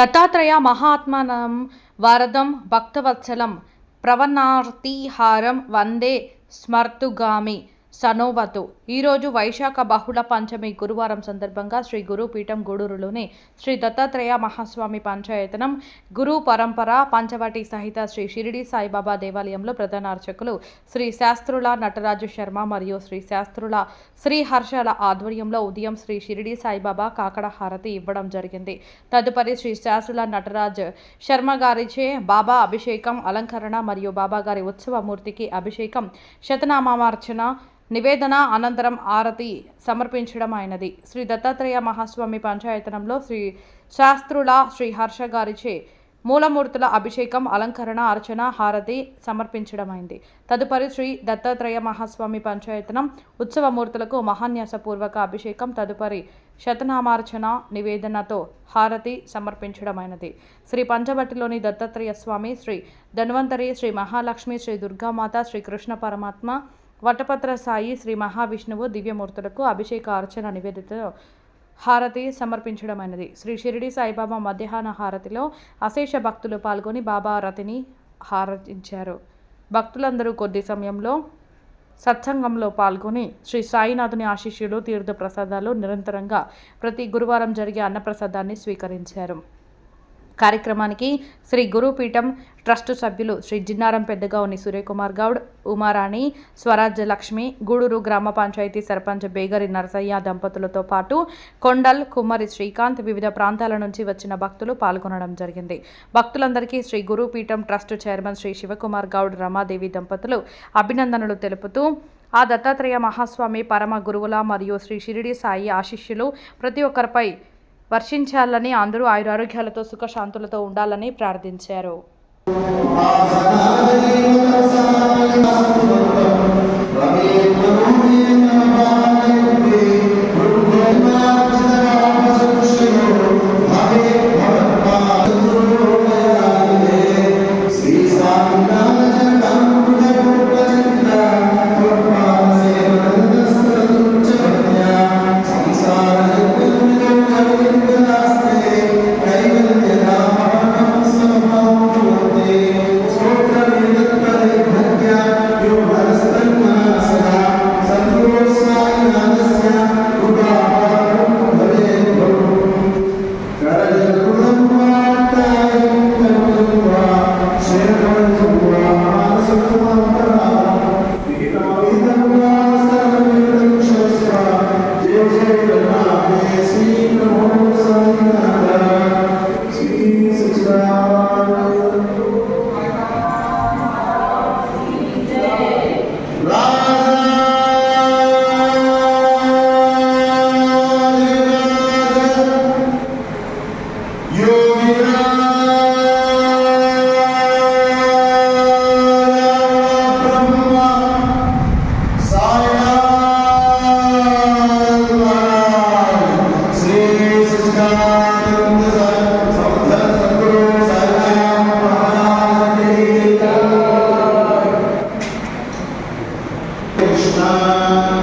దత్తాత్రేయ మహాత్మనం వరదం భక్తవత్సలం ప్రవన్నార్తిహారం వందే స్మర్తుగామి సనోవతు. ఈరోజు వైశాఖ బహుళ పంచమి గురువారం సందర్భంగా శ్రీ గురుపీఠం గూడూరులోని శ్రీ దత్తాత్రేయ మహాస్వామి పంచాయతనం గురు పరంపర పంచవటి సహిత శ్రీ షిరిడి సాయిబాబా దేవాలయంలో ప్రధాన అర్చకులు శ్రీ శాస్త్రుల నటరాజు శర్మ మరియు శ్రీ శాస్త్రుల శ్రీ హర్షల ఆధ్వర్యంలో ఉదయం శ్రీ షిరిడి సాయిబాబా కాకడ హారతి ఇవ్వడం జరిగింది. తదుపరి శ్రీ శాస్త్రుల నటరాజ్ శర్మ గారిచే బాబా అభిషేకం అలంకరణ మరియు బాబా గారి ఉత్సవమూర్తికి అభిషేకం శతనామార్చన నివేదన అనంతరం ఆరతి సమర్పించడం అయినది. శ్రీ దత్తాత్రేయ మహాస్వామి పంచాయతనంలో శ్రీ శాస్త్రుల శ్రీ హర్ష గారిచే మూలమూర్తుల అభిషేకం అలంకరణ అర్చన హారతి సమర్పించడమైంది. తదుపరి శ్రీ దత్తాత్రేయ మహాస్వామి పంచాయతనం ఉత్సవమూర్తులకు మహాన్యాసపూర్వక అభిషేకం తదుపరి శతనామార్చన నివేదనతో హారతి సమర్పించడమైనది. శ్రీ పంచవటిలోని దత్తాత్రేయ స్వామి, శ్రీ ధన్వంతరి, శ్రీ మహాలక్ష్మి, శ్రీ దుర్గామాత, శ్రీ కృష్ణ పరమాత్మ, వటపత్ర సాయి, శ్రీ మహావిష్ణువు దివ్యమూర్తులకు అభిషేక అర్చన నివేదితతో హారతి సమర్పించడమైనది. శ్రీ షిరిడి సాయిబాబా మధ్యాహ్న హారతిలో అశేష భక్తులు పాల్గొని బాబా రతిని హారతించారు. భక్తులందరూ కొద్ది సమయంలో సత్సంగంలో పాల్గొని శ్రీ సాయినాథుని ఆశీస్సులు తీర్థ ప్రసాదాలు నిరంతరంగా ప్రతి గురువారం జరిగే అన్నప్రసాదాన్ని స్వీకరించారు. కార్యక్రమానికి శ్రీ గురుపీఠం ట్రస్టు సభ్యులు శ్రీ జిన్నారం పెద్దగౌని సూర్యకుమార్ గౌడ్, ఉమారాణి, స్వరాజ్య లక్ష్మి, గూడూరు గ్రామ పంచాయతీ సర్పంచ్ బేగరి నరసయ్య దంపతులతో పాటు కొండల్, కుమ్మరి శ్రీకాంత్, వివిధ ప్రాంతాల నుంచి వచ్చిన భక్తులు పాల్గొనడం జరిగింది. భక్తులందరికీ శ్రీ గురుపీఠం ట్రస్టు చైర్మన్ శ్రీ శివకుమార్ గౌడ్, రమాదేవి దంపతులు అభినందనలు తెలుపుతూ ఆ దత్తాత్రేయ మహాస్వామి పరమ గురువుల మరియు శ్రీ షిరిడి సాయి ఆశీస్సులు ప్రతి ఒక్కరిపై వర్షించాలని, అందరూ ఆయురారోగ్యాలతో సుఖశాంతులతో ఉండాలని ప్రార్థించారు. Krishna